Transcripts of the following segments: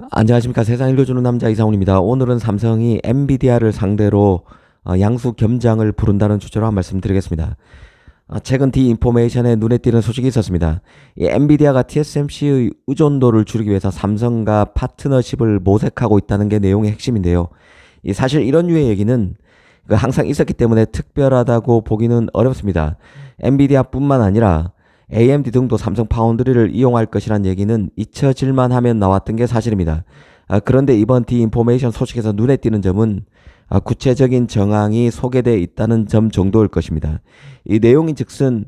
안녕하십니까. 세상 읽어주는 남자 이상훈입니다. 오늘은 삼성이 엔비디아를 상대로 양수 겸장을 부른다는 주제로 한 말씀 드리겠습니다. 최근 디인포메이션에 눈에 띄는 소식이 있었습니다. 이 엔비디아가 TSMC의 의존도를 줄이기 위해서 삼성과 파트너십을 모색하고 있다는 게 내용의 핵심인데요. 사실 이런 류의 얘기는 항상 있었기 때문에 특별하다고 보기는 어렵습니다. 엔비디아뿐만 아니라 AMD 등도 삼성 파운드리를 이용할 것이란 얘기는 잊혀질만 하면 나왔던 게 사실입니다. 그런데 이번 디인포메이션 소식에서 눈에 띄는 점은 구체적인 정황이 소개되어 있다는 점 정도일 것입니다. 이 내용인 즉슨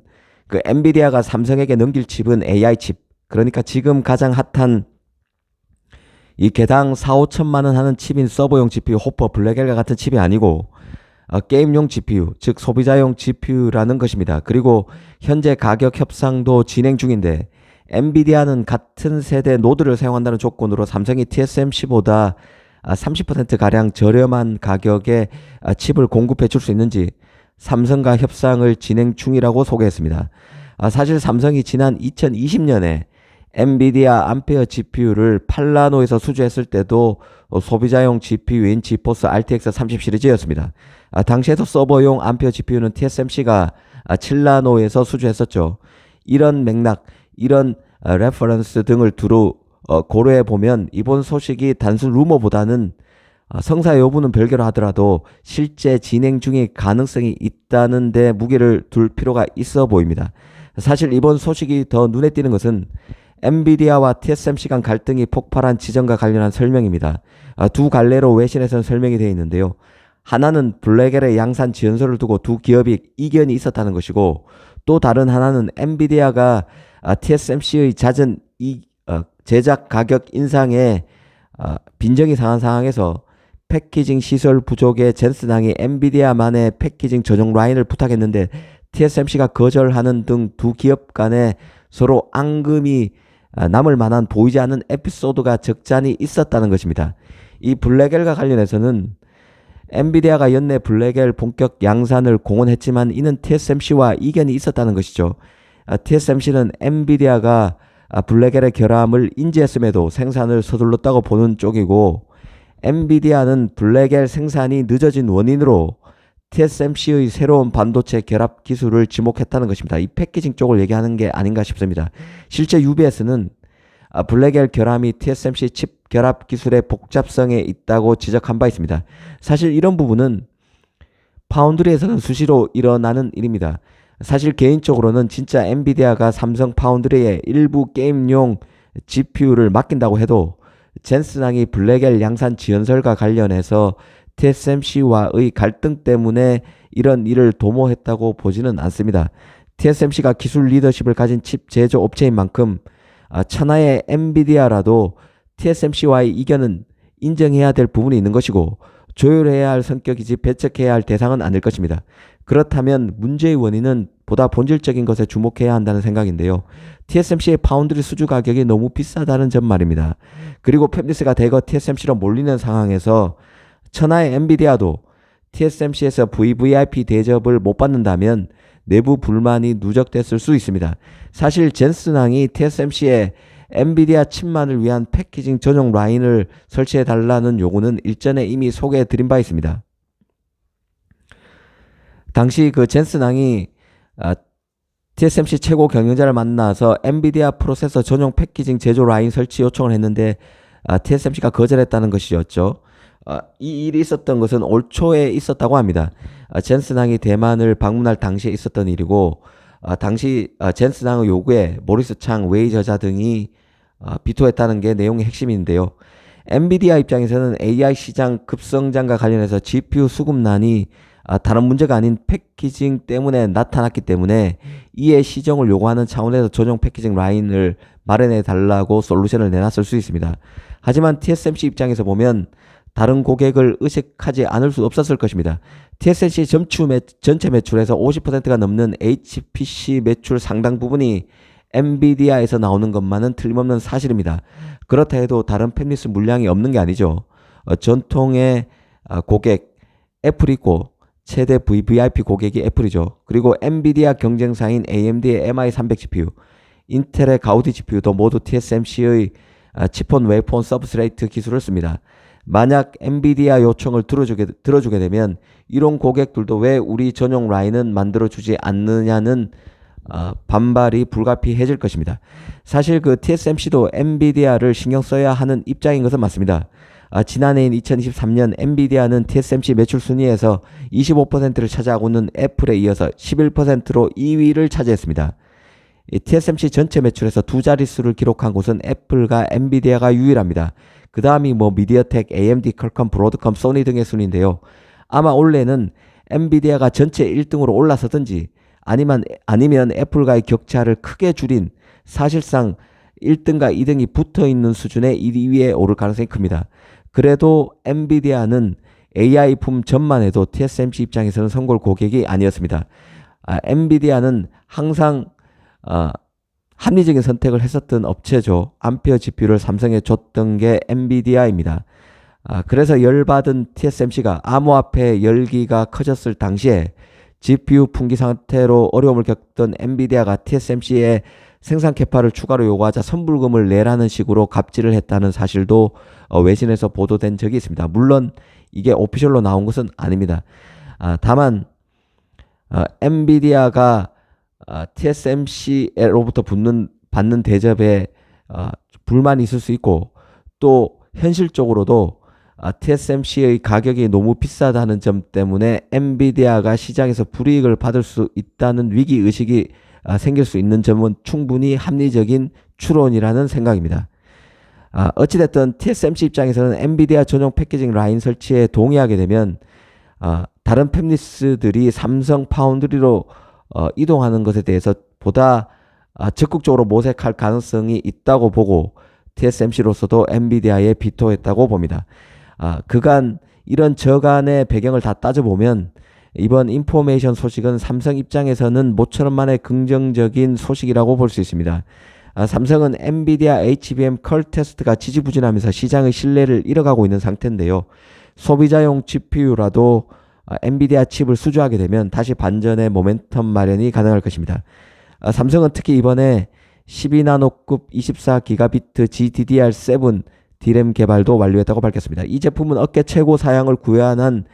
엔비디아가 삼성에게 넘길 칩은 AI 칩, 그러니까 지금 가장 핫한 이 개당 4, 5천만 원 하는 칩인 서버용 GPU 호퍼, 블랙엘과 같은 칩이 아니고 게임용 GPU, 즉 소비자용 GPU라는 것입니다. 그리고 현재 가격 협상도 진행 중인데 엔비디아는 같은 세대 노드를 사용한다는 조건으로 삼성이 TSMC보다 30%가량 저렴한 가격에 칩을 공급해 줄 수 있는지 삼성과 협상을 진행 중이라고 소개했습니다. 사실 삼성이 지난 2020년에 엔비디아 암페어 GPU를 팔라노에서 수주했을 때도 소비자용 GPU인 지포스 RTX 30 시리즈였습니다. 당시에도 서버용 암페어 GPU는 TSMC가 7나노에서 수주했었죠. 이런 맥락, 이런 레퍼런스 등을 두루 고려해 보면 이번 소식이 단순 루머보다는 성사 여부는 별개로 하더라도 실제 진행 중의 가능성이 있다는 데 무게를 둘 필요가 있어 보입니다. 사실 이번 소식이 더 눈에 띄는 것은 엔비디아와 TSMC 간 갈등이 폭발한 지점과 관련한 설명입니다. 두 갈래로 외신에서는 설명이 되어 있는데요. 하나는 블랙엘의 양산 지연소를 두고 두 기업이 이견이 있었다는 것이고, 또 다른 하나는 엔비디아가 TSMC의 잦은 제작 가격 인상에 빈정이 상한 상황에서 패키징 시설 부족에 젠슨항이 엔비디아만의 패키징 전용 라인을 부탁했는데 TSMC가 거절하는 등 두 기업 간에 서로 앙금이 남을 만한 보이지 않는 에피소드가 적잖이 있었다는 것입니다. 이 블랙엘과 관련해서는 엔비디아가 연내 블랙엘 본격 양산을 공언했지만 이는 TSMC와 이견이 있었다는 것이죠. TSMC는 엔비디아가 블랙엘의 결함을 인지했음에도 생산을 서둘렀다고 보는 쪽이고, 엔비디아는 블랙엘 생산이 늦어진 원인으로 TSMC의 새로운 반도체 결합 기술을 지목했다는 것입니다. 이 패키징 쪽을 얘기하는 게 아닌가 싶습니다. 실제 UBS는 블랙엘 결함이 TSMC 칩 결합 기술의 복잡성에 있다고 지적한 바 있습니다. 사실 이런 부분은 파운드리에서는 수시로 일어나는 일입니다. 사실 개인적으로는 진짜 엔비디아가 삼성 파운드리에 일부 게임용 GPU를 맡긴다고 해도 젠슨항이 블랙엘 양산 지연설과 관련해서 TSMC와의 갈등 때문에 이런 일을 도모했다고 보지는 않습니다. TSMC가 기술 리더십을 가진 칩 제조 업체인 만큼 천하의 엔비디아라도 TSMC와의 이견은 인정해야 될 부분이 있는 것이고 조율해야 할 성격이지 배척해야 할 대상은 아닐 것입니다. 그렇다면 문제의 원인은 보다 본질적인 것에 주목해야 한다는 생각인데요. TSMC의 파운드리 수주 가격이 너무 비싸다는 점 말입니다. 그리고 팹리스가 대거 TSMC로 몰리는 상황에서 천하의 엔비디아도 TSMC에서 VVIP 대접을 못 받는다면 내부 불만이 누적됐을 수 있습니다. 사실 젠슨항이 TSMC에 엔비디아 칩만을 위한 패키징 전용 라인을 설치해달라는 요구는 일전에 이미 소개해드린 바 있습니다. 당시 젠슨항이 TSMC 최고 경영자를 만나서 엔비디아 프로세서 전용 패키징 제조 라인 설치 요청을 했는데 TSMC가 거절했다는 것이었죠. 이 일이 있었던 것은 올 초에 있었다고 합니다. 젠슨항이 대만을 방문할 당시에 있었던 일이고, 당시 젠슨항의 요구에 모리스 창, 웨이 저자 등이 비토했다는 게 내용의 핵심인데요. 엔비디아 입장에서는 AI 시장 급성장과 관련해서 GPU 수급난이 다른 문제가 아닌 패키징 때문에 나타났기 때문에 이에 시정을 요구하는 차원에서 전용 패키징 라인을 마련해 달라고 솔루션을 내놨을 수 있습니다. 하지만 TSMC 입장에서 보면 다른 고객을 의식하지 않을 수 없었을 것입니다. TSMC 전체 매출에서 50%가 넘는 HPC 매출 상당 부분이 엔비디아에서 나오는 것만은 틀림없는 사실입니다. 그렇다 해도 다른 팹리스 물량이 없는 게 아니죠. 전통의 고객 애플이 있고 최대 VVIP 고객이 애플이죠. 그리고 엔비디아 경쟁사인 AMD의 MI300 GPU, 인텔의 가우디 GPU도 모두 TSMC의 치폰 웨이폰 서브스트레이트 기술을 씁니다. 만약 엔비디아 요청을 들어주게 되면 이런 고객들도 왜 우리 전용 라인은 만들어주지 않느냐는 반발이 불가피해질 것입니다. 사실 그 TSMC도 엔비디아를 신경 써야 하는 입장인 것은 맞습니다. 지난해인 2023년 엔비디아는 TSMC 매출 순위에서 25%를 차지하고 있는 애플에 이어서 11%로 2위를 차지했습니다. TSMC 전체 매출에서 두 자릿수를 기록한 곳은 애플과 엔비디아가 유일합니다. 그 다음이 미디어텍, AMD, 퀄컴, 브로드컴, 소니 등의 순인데요. 아마 올해는 엔비디아가 전체 1등으로 올라서든지 아니면 애플과의 격차를 크게 줄인 사실상 1등과 2등이 붙어있는 수준의 1위에 오를 가능성이 큽니다. 그래도 엔비디아는 AI품 전만 해도 TSMC 입장에서는 선골 고객이 아니었습니다. 엔비디아는 항상 합리적인 선택을 했었던 업체죠. 암페어 GPU를 삼성에 줬던 게 엔비디아입니다. 그래서 열받은 TSMC가 암호화폐 열기가 커졌을 당시에 GPU 품귀 상태로 어려움을 겪던 엔비디아가 TSMC의 생산 캐파를 추가로 요구하자 선불금을 내라는 식으로 갑질을 했다는 사실도 외신에서 보도된 적이 있습니다. 물론 이게 오피셜로 나온 것은 아닙니다. 다만 엔비디아가 TSMC로부터 받는 대접에 불만이 있을 수 있고 또 현실적으로도 TSMC의 가격이 너무 비싸다는 점 때문에 엔비디아가 시장에서 불이익을 받을 수 있다는 위기의식이 생길 수 있는 점은 충분히 합리적인 추론이라는 생각입니다. 어찌됐든 TSMC 입장에서는 엔비디아 전용 패키징 라인 설치에 동의하게 되면 다른 팹리스들이 삼성 파운드리로 이동하는 것에 대해서 보다 적극적으로 모색할 가능성이 있다고 보고 TSMC로서도 엔비디아에 비토했다고 봅니다. 그간 이런 저간의 배경을 다 따져보면 이번 인포메이션 소식은 삼성 입장에서는 모처럼만의 긍정적인 소식이라고 볼 수 있습니다. 삼성은 엔비디아 HBM 컬 테스트가 지지부진하면서 시장의 신뢰를 잃어가고 있는 상태인데요. 소비자용 GPU라도 엔비디아 칩을 수주하게 되면 다시 반전의 모멘텀 마련이 가능할 것입니다. 삼성은 특히 이번에 12나노급 24기가비트 GDDR7 D램 개발도 완료했다고 밝혔습니다. 이 제품은 업계 최고 사양을 구현한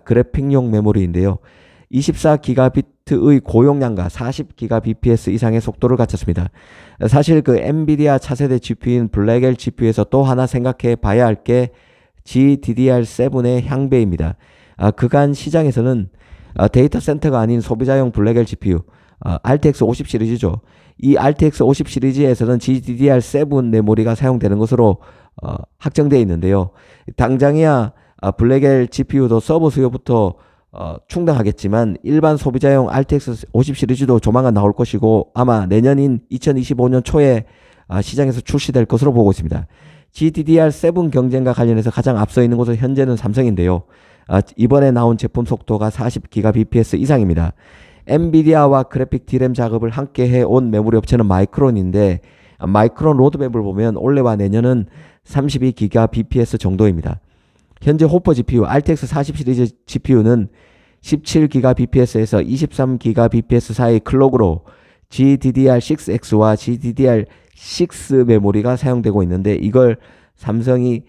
그래픽용 메모리인데요. 24기가비트의 고용량과 40기가bps 이상의 속도를 갖췄습니다. 사실 그 엔비디아 차세대 GPU인 블랙엘 GPU에서 또 하나 생각해 봐야 할 게 GDDR7의 향배입니다. 그간 시장에서는 데이터 센터가 아닌 소비자용 블랙엘 GPU RTX 50 시리즈죠. 이 RTX 50 시리즈에서는 GDDR7 메모리가 사용되는 것으로 확정되어 있는데요. 당장이야 블랙엘 GPU도 서버 수요부터 충당하겠지만 일반 소비자용 RTX 50 시리즈도 조만간 나올 것이고 아마 내년인 2025년 초에 시장에서 출시될 것으로 보고 있습니다. GDDR7 경쟁과 관련해서 가장 앞서 있는 곳은 현재는 삼성인데요. 이번에 나온 제품 속도가 40GBps 이상입니다. 엔비디아와 그래픽 D램 작업을 함께 해온 메모리 업체는 마이크론인데 마이크론 로드맵을 보면 올해와 내년은 32GBps 정도입니다. 현재 호퍼 GPU RTX 40 시리즈 GPU는 17GBps에서 23GBps 사이 클럭으로 GDDR6X와 GDDR6 메모리가 사용되고 있는데 이걸 삼성이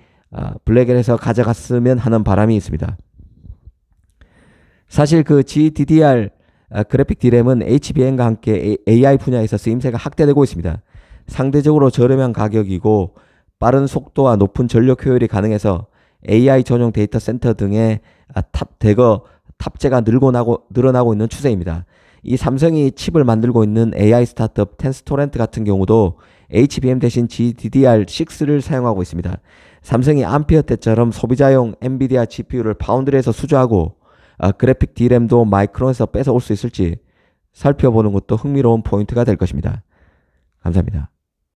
블랙엘에서 가져갔으면 하는 바람이 있습니다. 사실 그 GDDR 그래픽 D램은 HBM과 함께 AI 분야에서 쓰임새가 확대되고 있습니다. 상대적으로 저렴한 가격이고 빠른 속도와 높은 전력 효율이 가능해서 AI 전용 데이터 센터 등의 탑재가 늘어나고 있는 추세입니다. 이 삼성이 칩을 만들고 있는 AI 스타트업 텐스토렌트 같은 경우도 HBM 대신 GDDR6를 사용하고 있습니다. 삼성이 암페어 때처럼 소비자용 엔비디아 GPU를 파운드리에서 수주하고 그래픽 D램도 마이크론에서 뺏어올 수 있을지 살펴보는 것도 흥미로운 포인트가 될 것입니다. 감사합니다.